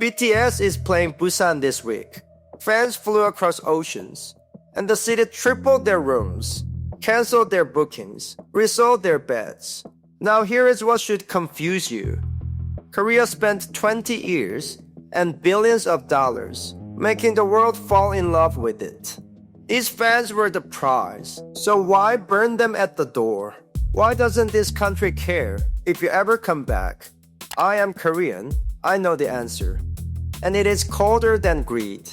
BTS is playing Busan this week. Fans flew across oceans, and the city tripled their rooms, canceled their bookings, resold their beds. Now here is what should confuse you. Korea spent 20 years and billions of dollars making the world fall in love with it. These fans were the prize, so why burn them at the door? Why doesn't this country care if you ever come back? I am Korean, I know the answer. And it is colder than greed.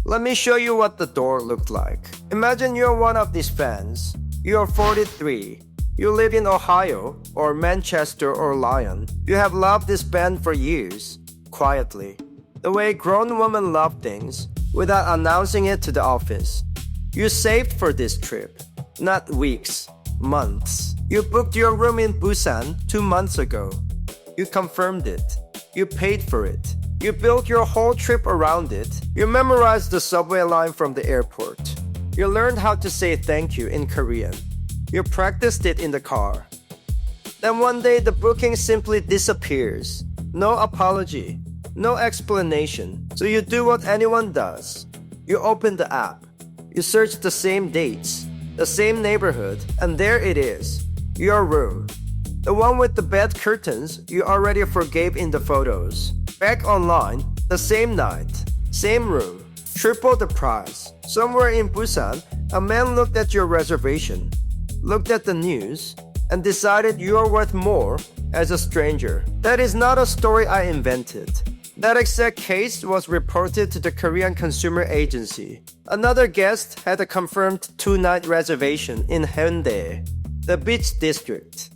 Let me show you what the door looked like. Imagine you're one of these fans. You're 43. You live in Ohio, or Manchester, or Lyon. You have loved this band for years, quietly. The way grown women love things, without announcing it to the office. You saved for this trip. Not weeks, months. You booked your room in Busan 2 months ago. You confirmed it. You paid for it. You built your whole trip around it. You memorized the subway line from the airport. You learned how to say thank you in Korean. You practiced it in the car. Then one day the booking simply disappears. No apology, no explanation. So you do what anyone does. You open the app. You search the same dates, the same neighborhood, and there it is, your room. The one with the bed curtains you already forgave in the photos. Back online, the same night, same room, triple the price. Somewhere in Busan, a man looked at your reservation, looked at the news, and decided you are worth more as a stranger. That is not a story I invented. That exact case was reported to the Korean Consumer Agency. Another guest had a confirmed 2-night reservation in Hyundai, the beach district.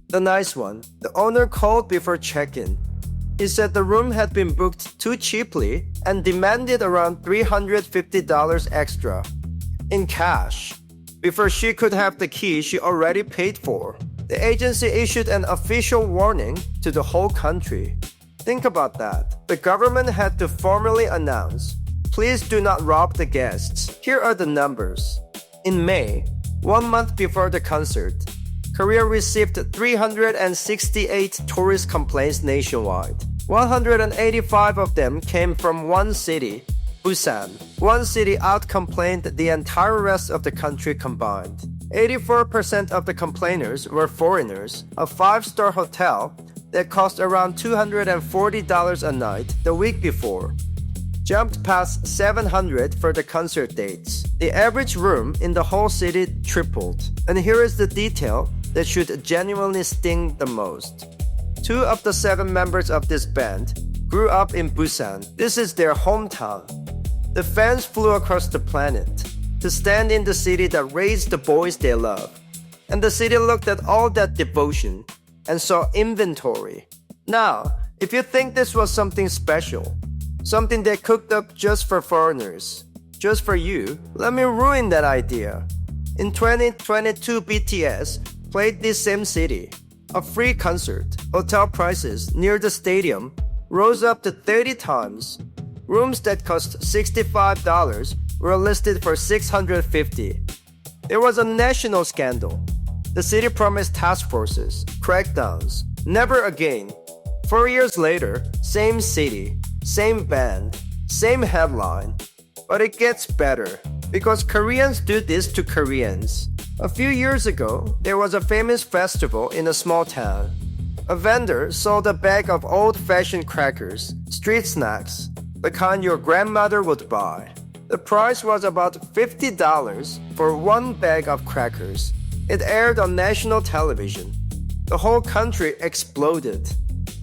The nice one. The owner called before check-in. He said the room had been booked too cheaply and demanded around $350 extra in cash before she could have the key she already paid for. The agency issued an official warning to the whole country. Think about that. The government had to formally announce, please do not rob the guests. Here are the numbers. In May, 1 month before the concert, Korea received 368 tourist complaints nationwide. 185 of them came from one city, Busan. One city outcomplained the entire rest of the country combined. 84% of the complainers were foreigners. A 5-star hotel that cost around $240 a night the week before jumped past $700 for the concert dates. The average room in the whole city tripled. And here is the detail that should genuinely sting the most. 2 of the 7 members of this band grew up in Busan. This is their hometown. The fans flew across the planet to stand in the city that raised the boys they love. And the city looked at all that devotion and saw inventory. Now, if you think this was something special, something they cooked up just for foreigners, just for you, let me ruin that idea. In 2022, BTS played this same city. A free concert. Hotel prices near the stadium rose up to 30 times. Rooms that cost $65 were listed for $650. There was a national scandal. The city promised task forces, crackdowns. Never again. 4 years later, same city, same band, same headline. But it gets better, because Koreans do this to Koreans. A few years ago, there was a famous festival in a small town. A vendor sold a bag of old-fashioned crackers, street snacks, the kind your grandmother would buy. The price was about $50 for one bag of crackers. It aired on national television. The whole country exploded.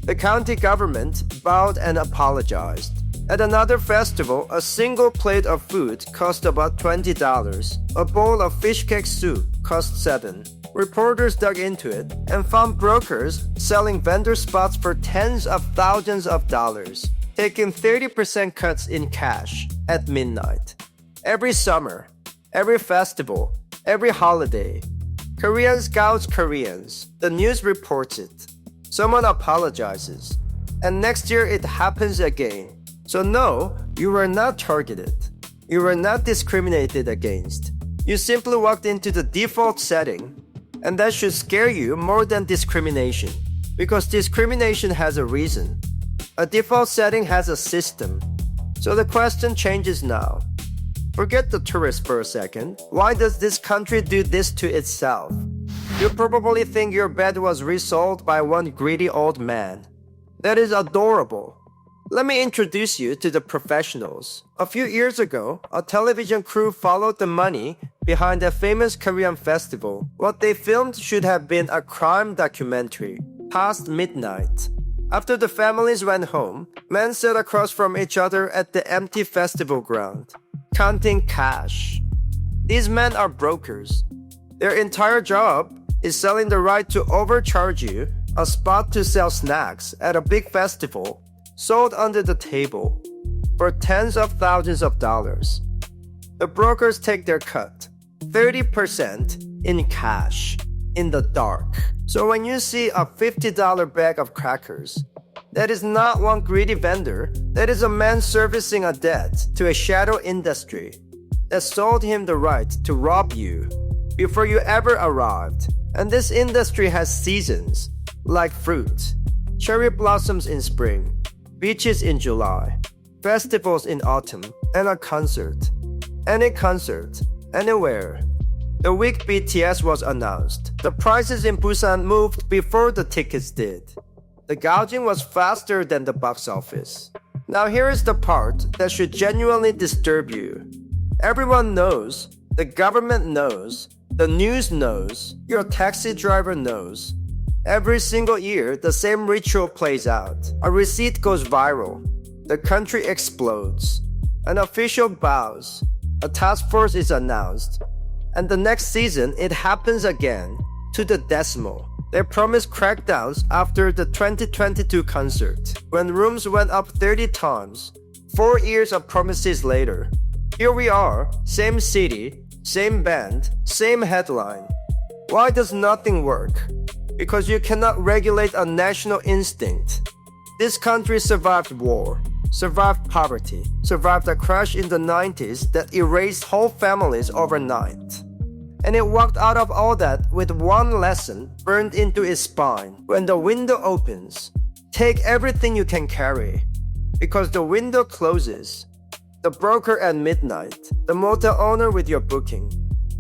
The county government bowed and apologized. At another festival, a single plate of food cost about $20. A bowl of fish cake soup cost $7. Reporters dug into it and found brokers selling vendor spots for tens of thousands of dollars, taking 30% cuts in cash at midnight. Every summer, every festival, every holiday, Koreans gouge Koreans. The news reports it. Someone apologizes. And next year it happens again. So no, you were not targeted. You were not discriminated against. You simply walked into the default setting. And that should scare you more than discrimination. Because discrimination has a reason. A default setting has a system. So the question changes now. Forget the tourists for a second. Why does this country do this to itself? You probably think your bed was resold by one greedy old man. That is adorable. Let me introduce you to the professionals. A few years ago, a television crew followed the money behind a famous Korean festival. What they filmed should have been a crime documentary. Past midnight. After the families went home, men sat across from each other at the empty festival ground, counting cash. These men are brokers. Their entire job is selling the right to overcharge you a spot to sell snacks at a big festival sold under the table for tens of thousands of dollars. The brokers take their cut, 30% in cash, in the dark. So when you see a $50 bag of crackers, that is not one greedy vendor, that is a man servicing a debt to a shadow industry that sold him the right to rob you before you ever arrived. And this industry has seasons, like fruit, cherry blossoms in spring, beaches in July, festivals in autumn, and a concert. Any concert, anywhere. The week BTS was announced, the prices in Busan moved before the tickets did. The gouging was faster than the box office. Now here is the part that should genuinely disturb you. Everyone knows, the government knows, the news knows, your taxi driver knows. Every single year, the same ritual plays out. A receipt goes viral. The country explodes. An official bows. A task force is announced. And the next season, it happens again, to the decimal. They promised crackdowns after the 2022 concert, when rooms went up 30 times. 4 years of promises later. Here we are, same city, same band, same headline. Why does nothing work? Because you cannot regulate a national instinct. This country survived war, survived poverty, survived a crash in the 90s that erased whole families overnight. And it walked out of all that with one lesson burned into its spine. When the window opens, take everything you can carry. Because the window closes. The broker at midnight, the motel owner with your booking,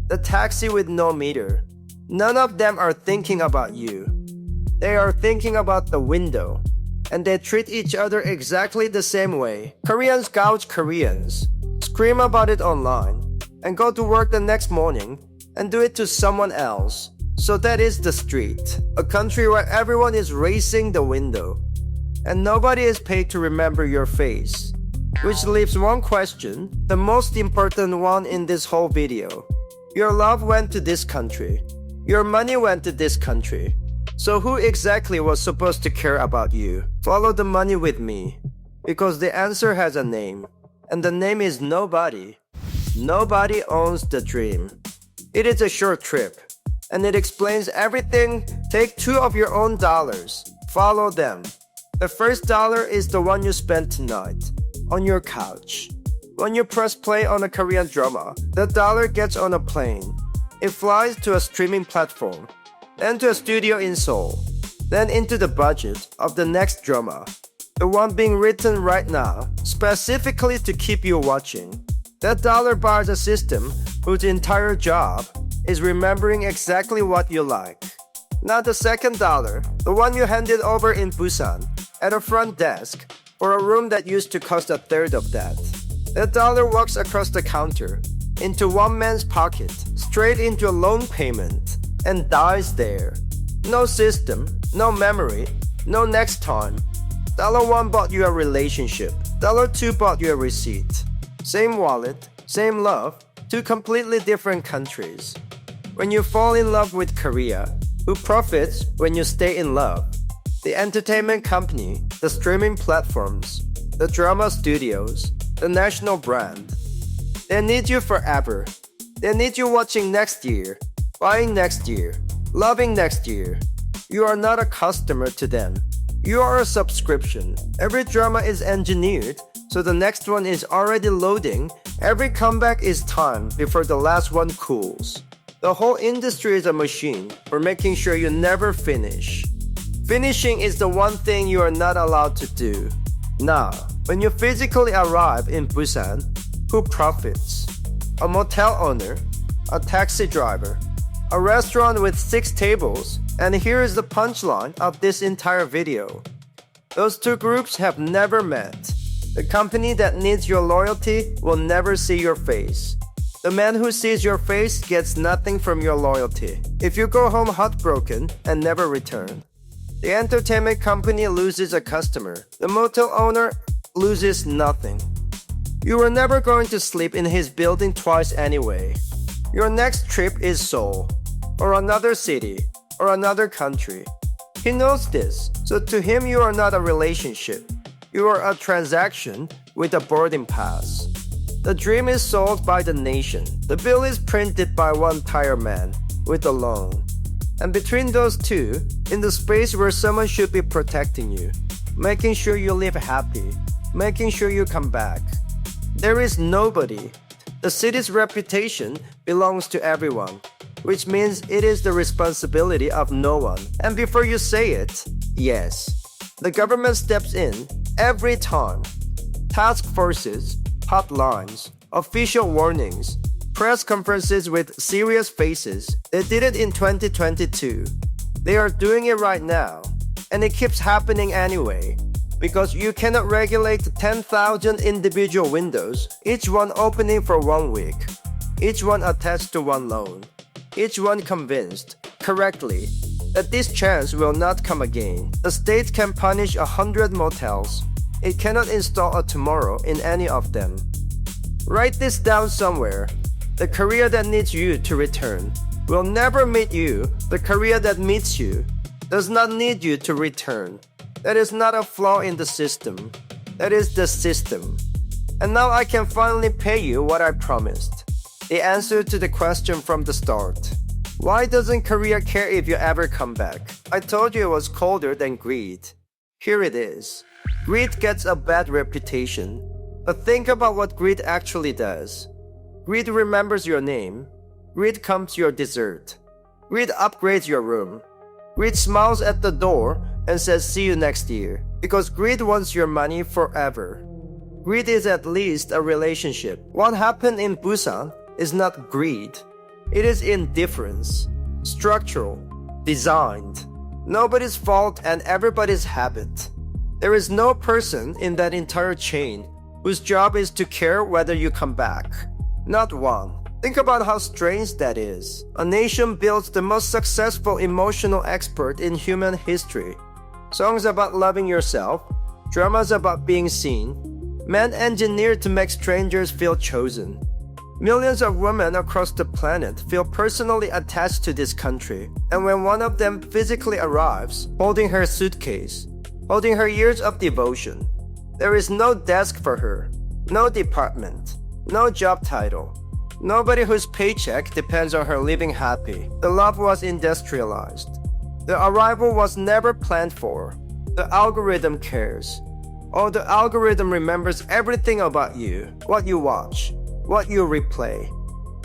the taxi with no meter. None of them are thinking about you. They are thinking about the window. And they treat each other exactly the same way. Koreans gouge Koreans, scream about it online, and go to work the next morning and do it to someone else. So that is the street, a country where everyone is racing the window, and nobody is paid to remember your face. Which leaves one question, the most important one in this whole video. Your love went to this country. Your money went to this country. So who exactly was supposed to care about you? Follow the money with me. Because the answer has a name. And the name is nobody. Nobody owns the dream. It is a short trip. And it explains everything. Take 2 of your own dollars. Follow them. The first dollar is the one you spent tonight. On your couch. When you press play on a Korean drama, the dollar gets on a plane. It flies to a streaming platform, then to a studio in Seoul, then into the budget of the next drama, the one being written right now, specifically to keep you watching. That dollar buys a system whose entire job is remembering exactly what you like. Now the second dollar, the one you handed over in Busan, at a front desk, for a room that used to cost a third of that. That dollar walks across the counter, into one man's pocket, straight into a loan payment, and dies there. No system, no memory, no next time. $1 bought you a relationship. $2 bought you a receipt. Same wallet, same love, 2 completely different countries. When you fall in love with Korea, who profits when you stay in love? The entertainment company, the streaming platforms, the drama studios, the national brand. They need you forever. They need you watching next year, buying next year, loving next year. You are not a customer to them. You are a subscription. Every drama is engineered, so the next one is already loading. Every comeback is timed before the last one cools. The whole industry is a machine for making sure you never finish. Finishing is the one thing you are not allowed to do. Now, when you physically arrive in Busan, who profits? A motel owner, a taxi driver, a restaurant with 6 tables, and here is the punchline of this entire video. Those two groups have never met. The company that needs your loyalty will never see your face. The man who sees your face gets nothing from your loyalty. If you go home heartbroken and never return, the entertainment company loses a customer. The motel owner loses nothing. You were never going to sleep in his building twice anyway. Your next trip is Seoul, or another city, or another country. He knows this, so to him you are not a relationship. You are a transaction with a boarding pass. The dream is sold by the nation. The bill is printed by one tired man with a loan. And between those two, in the space where someone should be protecting you, making sure you live happy, making sure you come back, there is nobody. The city's reputation belongs to everyone, which means it is the responsibility of no one. And before you say it, yes, the government steps in every time. Task forces, hotlines, official warnings, press conferences with serious faces. They did it in 2022. They are doing it right now. And it keeps happening anyway. Because you cannot regulate 10,000 individual windows, each one opening for 1 week, each one attached to one loan, each one convinced, correctly, that this chance will not come again. The state can punish 100 motels. It cannot install a tomorrow in any of them. Write this down somewhere. The Korea that needs you to return will never meet you. The Korea that meets you does not need you to return. That is not a flaw in the system. That is the system. And now I can finally pay you what I promised. The answer to the question from the start. Why doesn't Korea care if you ever come back? I told you it was colder than greed. Here it is. Greed gets a bad reputation. But think about what greed actually does. Greed remembers your name. Greed comes your dessert. Greed upgrades your room. Greed smiles at the door and says see you next year. Because greed wants your money forever. Greed is at least a relationship. What happened in Busan is not greed. It is indifference. Structural. Designed. Nobody's fault and everybody's habit. There is no person in that entire chain whose job is to care whether you come back. Not one. Think about how strange that is. A nation builds the most successful emotional expert in human history. Songs about loving yourself, dramas about being seen, men engineered to make strangers feel chosen. Millions of women across the planet feel personally attached to this country, and when one of them physically arrives, holding her suitcase, holding her years of devotion, there is no desk for her, no department, no job title. Nobody whose paycheck depends on her living happy. The love was industrialized. The arrival was never planned for. The algorithm cares. Oh, the algorithm remembers everything about you. What you watch. What you replay.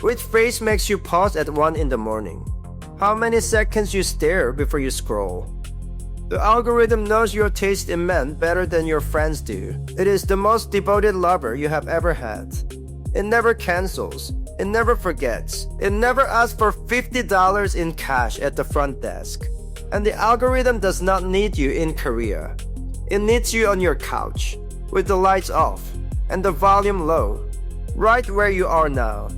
Which face makes you pause at 1 in the morning. How many seconds you stare before you scroll. The algorithm knows your taste in men better than your friends do. It is the most devoted lover you have ever had. It never cancels. It never forgets. It never asks for $50 in cash at the front desk. And the algorithm does not need you in Korea. It needs you on your couch, with the lights off, and the volume low, right where you are now.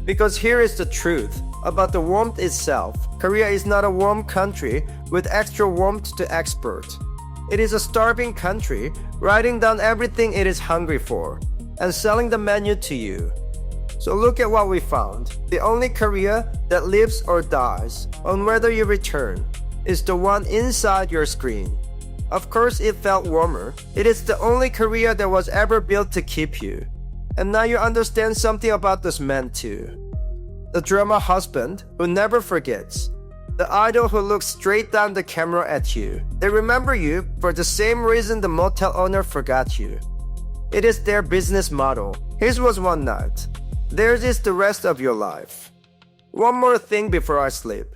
Because here is the truth about the warmth itself. Korea is not a warm country with extra warmth to export. It is a starving country, writing down everything it is hungry for, and selling the menu to you. So look at what we found. The only Korea that lives or dies on whether you return is the one inside your screen. Of course it felt warmer. It is the only Korea that was ever built to keep you. And now you understand something about this man too. The drama husband who never forgets. The idol who looks straight down the camera at you. They remember you for the same reason the motel owner forgot you. It is their business model. His was one night. Theirs is the rest of your life. One more thing before I sleep.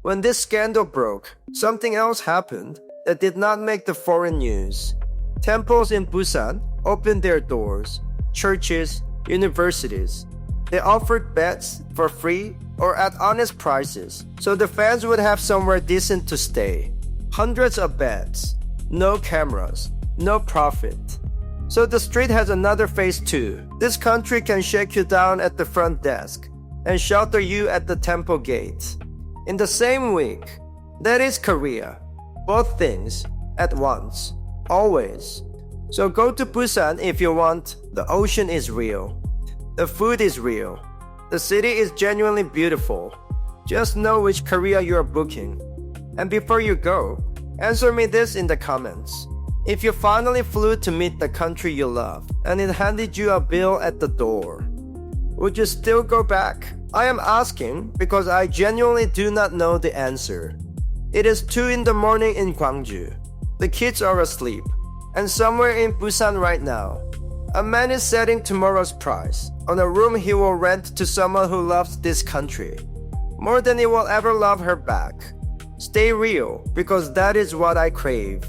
When this scandal broke, something else happened that did not make the foreign news. Temples in Busan opened their doors, churches, universities. They offered beds for free or at honest prices, so the fans would have somewhere decent to stay. Hundreds of beds, no cameras, no profit. So the street has another face too. This country can shake you down at the front desk and shelter you at the temple gate. In the same week, that is Korea. Both things at once, always. So go to Busan if you want. The ocean is real. The food is real. The city is genuinely beautiful. Just know which Korea you are booking. And before you go, answer me this in the comments. If you finally flew to meet the country you love and it handed you a bill at the door, would you still go back? I am asking because I genuinely do not know the answer. It is 2 in the morning in Gwangju. The kids are asleep. And somewhere in Busan right now, a man is setting tomorrow's price on a room he will rent to someone who loves this country more than he will ever love her back. Stay real because that is what I crave.